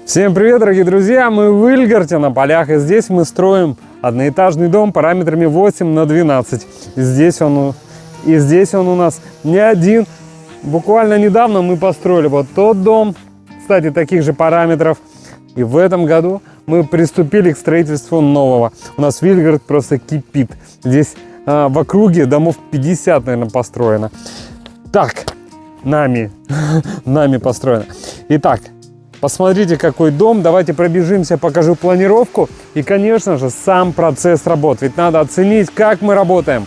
Всем привет, дорогие друзья! Мы в Вильгарте на полях, и здесь мы строим одноэтажный дом параметрами 8×12. И здесь он у нас не один. Буквально недавно мы построили вот тот дом, кстати, таких же параметров. И в этом году мы приступили к строительству нового. У нас Вильгарт просто кипит. Здесь в округе домов 50, наверное, построено. Так, нами построено. Итак, посмотрите, какой дом. Давайте пробежимся, покажу планировку. И, конечно же, сам процесс работ. Ведь надо оценить, как мы работаем.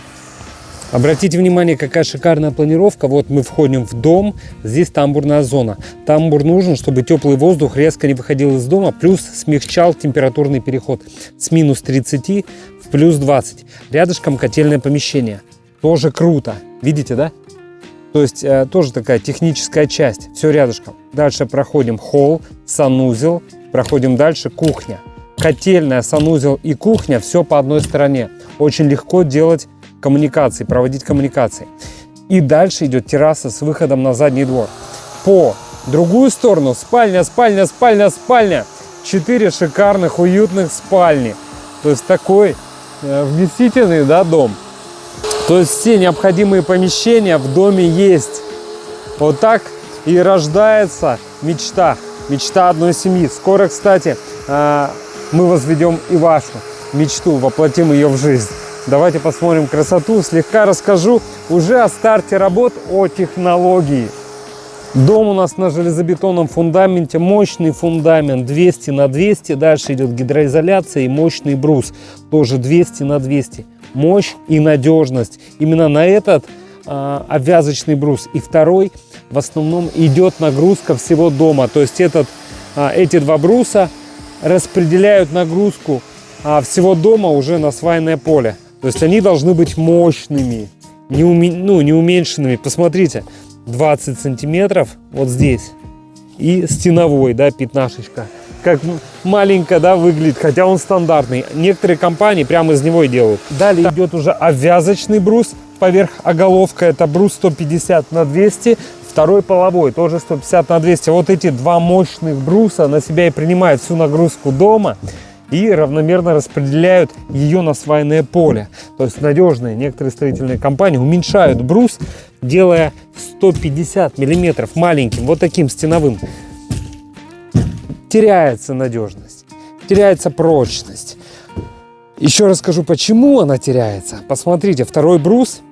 Обратите внимание, какая шикарная планировка. Вот мы входим в дом. Здесь тамбурная зона. Тамбур нужен, чтобы теплый воздух резко не выходил из дома. Плюс смягчал температурный переход с минус 30 в плюс 20. Рядышком котельное помещение. Тоже круто. Видите, да? То есть тоже такая техническая часть. Все рядышком. Дальше проходим холл, санузел. Проходим дальше кухня. Котельная, санузел и кухня. Все по одной стороне. Очень легко делать коммуникации, проводить коммуникации. И дальше идет терраса с выходом на задний двор. По другую сторону спальня, спальня, спальня, спальня. 4 шикарных, уютных спальни. То есть такой вместительный, да, дом. То есть все необходимые помещения в доме есть. Вот так и рождается мечта. Мечта одной семьи. Скоро, кстати, мы возведем и вашу мечту, воплотим ее в жизнь. Давайте посмотрим красоту. Слегка расскажу уже о старте работ, о технологии. Дом у нас на железобетонном фундаменте. Мощный фундамент 200 на 200. Дальше идет гидроизоляция и мощный брус. Тоже 200 на 200. Мощь и надежность. Именно на этот обвязочный брус. И второй в основном идет нагрузка всего дома. То есть эти два бруса распределяют нагрузку всего дома уже на свайное поле. То есть они должны быть мощными, не уменьшенными. Посмотрите, 20 сантиметров вот здесь. И стеновой, да, пятнашечка. Как маленько, да, выглядит, хотя он стандартный. Некоторые компании прямо из него и делают. Далее идет уже обвязочный брус поверх оголовка. Это брус 150 на 200. Второй половой, тоже 150 на 200. Вот эти два мощных бруса на себя и принимают всю нагрузку дома. И равномерно распределяют ее на свайное поле. То есть надежные некоторые строительные компании уменьшают брус, делая 150 миллиметров маленьким, вот таким стеновым. Теряется надежность, теряется прочность. Еще расскажу, почему она теряется. Посмотрите, второй брус,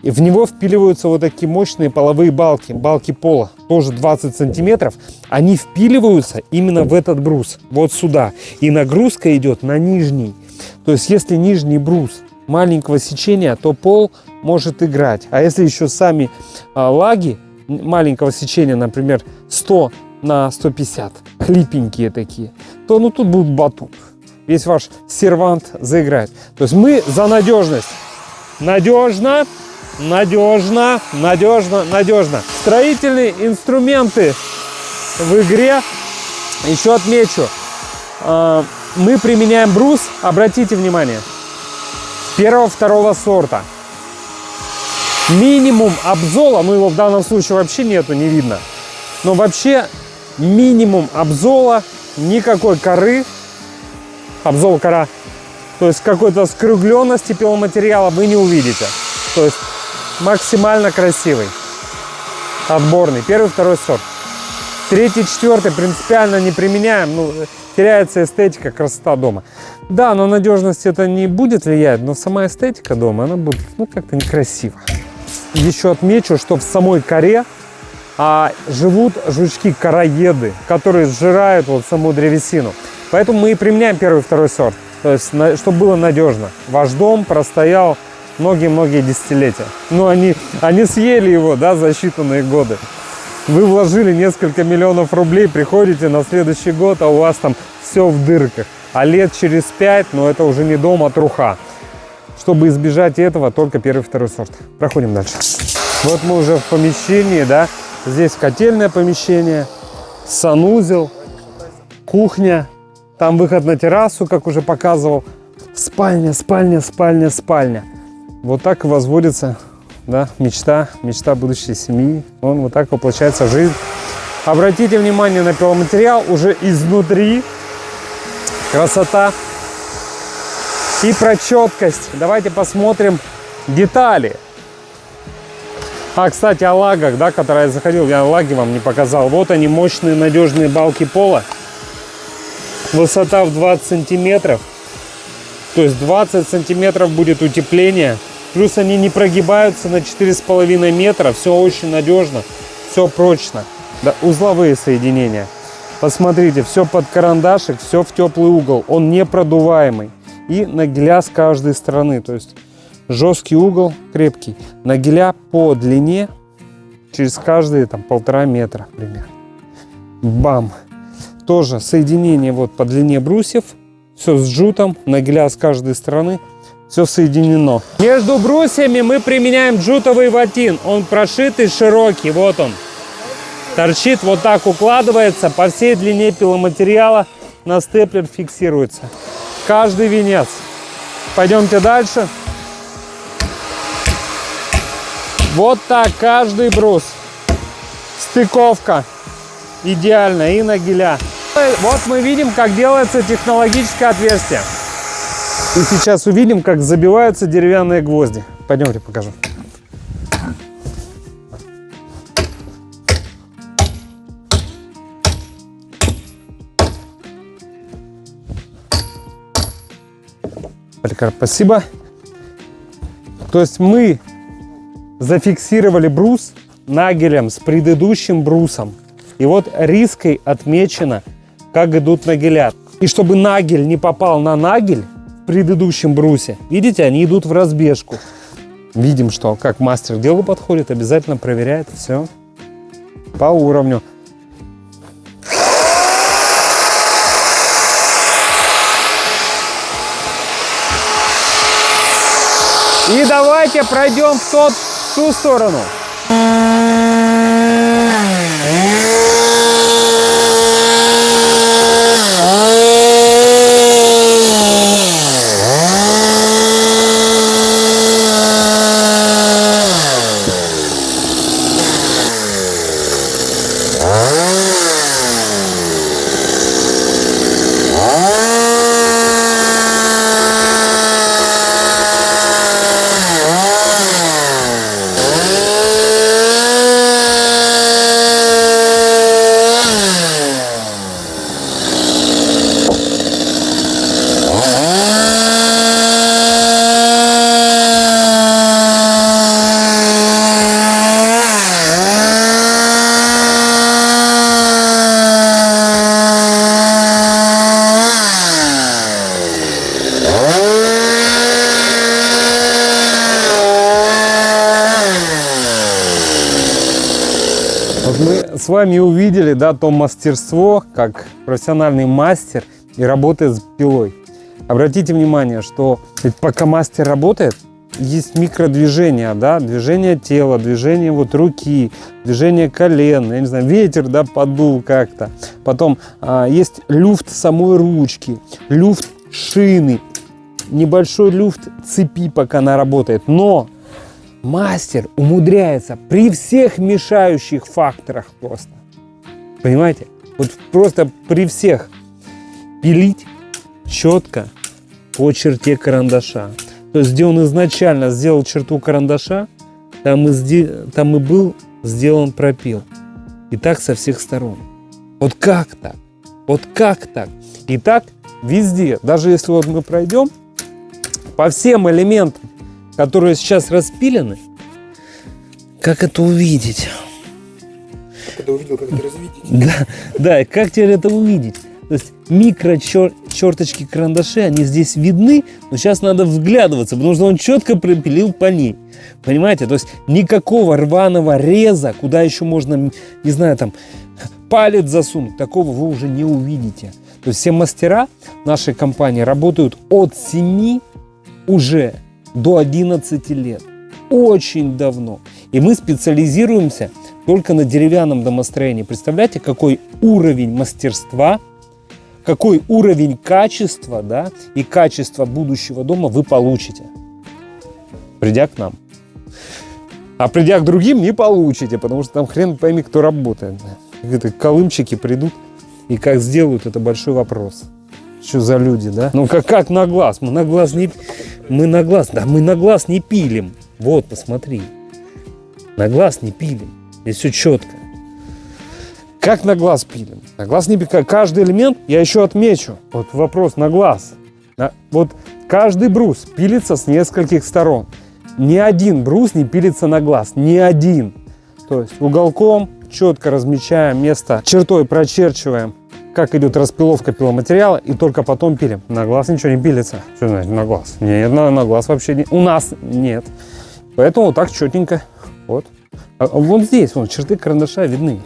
и в него впиливаются вот такие мощные половые балки, балки пола, тоже 20 сантиметров. Они впиливаются именно в этот брус, вот сюда. И нагрузка идет на нижний. То есть, если нижний брус маленького сечения, то пол может играть. А если еще сами лаги маленького сечения, например, 100 на 150, хлипенькие такие, то тут будет батут. Весь ваш сервант заиграет. То есть мы за надежность. Надежно, надежно, надежно, надежно. Строительные инструменты в игре. Еще отмечу, мы применяем брус, обратите внимание, первого-второго сорта. Минимум обзола, его в данном случае вообще нету, не видно. Но вообще минимум обзола, никакой коры, обзол кора. То есть какой-то скругленности пиломатериала вы не увидите. То есть максимально красивый, отборный. Первый, второй сорт. Третий, четвертый принципиально не применяем. Теряется эстетика, красота дома. Да, на надежность это не будет влиять, но сама эстетика дома, она будет как-то некрасиво. Еще отмечу, что в самой коре живут жучки-короеды, которые сжирают саму древесину. Поэтому мы и применяем первый, второй сорт. То есть, чтобы было надежно. Ваш дом простоял многие-многие десятилетия. Они съели его, да, за считанные годы. Вы вложили несколько миллионов рублей, приходите на следующий год, а у вас там все в дырках. А лет через 5, это уже не дом, а труха. Чтобы избежать этого, только первый, второй сорт. Проходим дальше. Вот мы уже в помещении, да. Здесь котельное помещение, санузел, кухня. Там выход на террасу, как уже показывал. Спальня, спальня, спальня, спальня. Вот так и возводится, да, мечта будущей семьи. Вот так воплощается жизнь. Обратите внимание на пиломатериал уже изнутри. Красота и про четкость. Давайте посмотрим детали. Кстати, о лагах, да, которые я заходил, я лаги вам не показал. Вот они, мощные надежные балки пола. Высота в 20 сантиметров. То есть 20 сантиметров будет утепление. Плюс они не прогибаются на 4,5 метра. Все очень надежно, все прочно. Да, узловые соединения. Посмотрите, все под карандашик, все в теплый угол. Он не продуваемый. И нагеля с каждой стороны. То есть жесткий угол, крепкий. Нагеля по длине через каждые там 1,5 метра примерно. Бам! Тоже соединение вот по длине брусьев. Все с джутом, нагеля с каждой стороны. Все соединено. Между брусьями мы применяем джутовый ватин. Он прошитый, широкий. Вот он. Торчит, вот так укладывается. По всей длине пиломатериала на степлер фиксируется. Каждый венец. Пойдемте дальше. Вот так каждый брус. Стыковка идеально и нагеля. Вот мы видим, как делается технологическое отверстие. И сейчас увидим, как забиваются деревянные гвозди. Пойдемте покажу. Поликарп, спасибо. То есть мы зафиксировали брус нагелем с предыдущим брусом. И вот риской отмечено, как идут нагеля. И чтобы нагель не попал на нагель в предыдущем брусе, видите, они идут в разбежку. Видим, что как мастер к делу подходит, обязательно проверяет все по уровню. И давайте пройдем в ту сторону. Вот мы с вами увидели, да, то мастерство, как профессиональный мастер и работает с пилой. Обратите внимание, что пока мастер работает, есть микродвижения, да, движение тела, движение вот руки, движение колен, я не знаю, ветер, да, подул как-то. Потом есть люфт самой ручки, люфт шины, небольшой люфт цепи, пока она работает. Но мастер умудряется при всех мешающих факторах просто, понимаете, вот просто при всех пилить четко по черте карандаша. То есть, где он изначально сделал черту карандаша, там и был сделан пропил. И так со всех сторон. Вот как так? Вот как так? И так везде. Даже если вот мы пройдем по всем элементам, которые сейчас распилены, как это увидеть? Когда увидел, как это развидеть. Да, и как теперь это увидеть? То есть микро-черточки карандашей, они здесь видны, но сейчас надо вглядываться, потому что он четко пропилил по ней. Понимаете? То есть никакого рваного реза, куда еще можно, не знаю, там, палец засунуть, такого вы уже не увидите. То есть все мастера нашей компании работают от 7 уже до 11 лет. Очень давно. И мы специализируемся только на деревянном домостроении. Представляете, какой уровень мастерства, какой уровень качества, да, и качества будущего дома вы получите, придя к нам. А придя к другим, не получите, потому что там хрен пойми, кто работает. какие-то колымчики придут и как сделают, это большой вопрос. Что за люди, да? Ну как на глаз? Мы на глаз не пилим. Вот, посмотри. На глаз не пилим. Здесь все четко. Как на глаз пилим? На глаз не пилим. Каждый элемент я еще отмечу. Вот вопрос на глаз. Вот каждый брус пилится с нескольких сторон. Ни один брус не пилится на глаз. Ни один. То есть уголком четко размечаем место, чертой прочерчиваем, как идет распиловка пиломатериала, и только потом пилим. На глаз ничего не пилится. Что значит на глаз? Нет, на глаз вообще не. У нас нет. Поэтому вот так четенько. Вот. А вот здесь вон черты карандаша видны.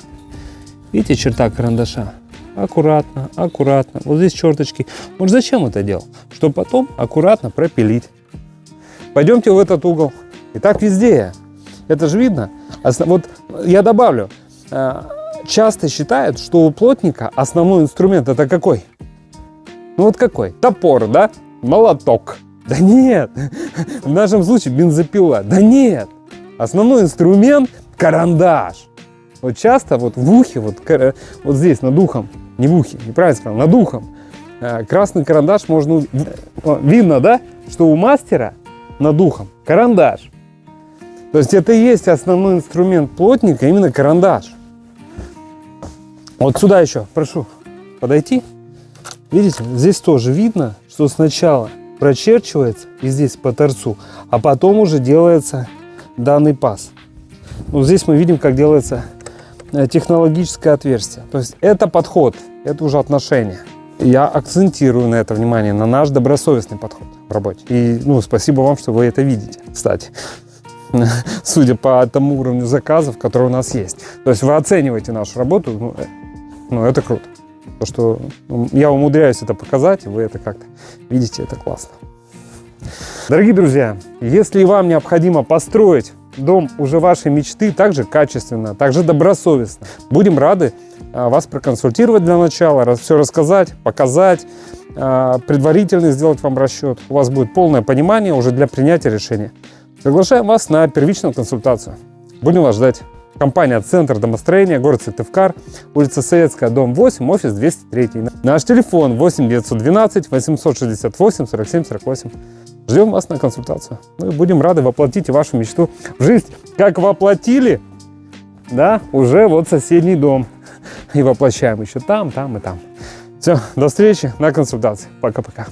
Видите, черта карандаша? Аккуратно, аккуратно. Вот здесь черточки. Вот зачем это делал? Чтобы потом аккуратно пропилить. Пойдемте в этот угол. И так везде. Это же видно. Вот я добавлю. Часто считают, что у плотника основной инструмент это какой? Ну вот какой? Топор, да? Молоток. Да нет. В нашем случае бензопила. Да нет. Основной инструмент карандаш. Вот часто вот в ухе, вот здесь над ухом, не в ухе, неправильно сказал, над ухом, красный карандаш можно... Видно, да? Что у мастера над ухом карандаш. То есть это и есть основной инструмент плотника, именно карандаш. Вот сюда еще, прошу, подойти. Видите, здесь тоже видно, что сначала прочерчивается и здесь по торцу, а потом уже делается данный паз. Вот здесь мы видим, как делается технологическое отверстие. То есть это подход, это уже отношение. Я акцентирую на это внимание, на наш добросовестный подход в работе. И спасибо вам, что вы это видите, кстати. Судя по тому уровню заказов, который у нас есть. То есть вы оцениваете нашу работу, это круто. То, что я умудряюсь это показать, и вы это как-то видите, это классно. Дорогие друзья, если вам необходимо построить дом уже вашей мечты, также качественно, также добросовестно, будем рады вас проконсультировать для начала, все рассказать, показать, предварительно сделать вам расчет. У вас будет полное понимание уже для принятия решения. Приглашаем вас на первичную консультацию. Будем вас ждать. Компания «Центр домостроения», город Сыктывкар, улица Советская, дом 8, офис 203. Наш телефон 8 912 868 47 48. Ждем вас на консультацию. Мы будем рады воплотить вашу мечту в жизнь. Как воплотили, да, уже вот соседний дом. И воплощаем еще там, там и там. Все, до встречи на консультации. Пока-пока.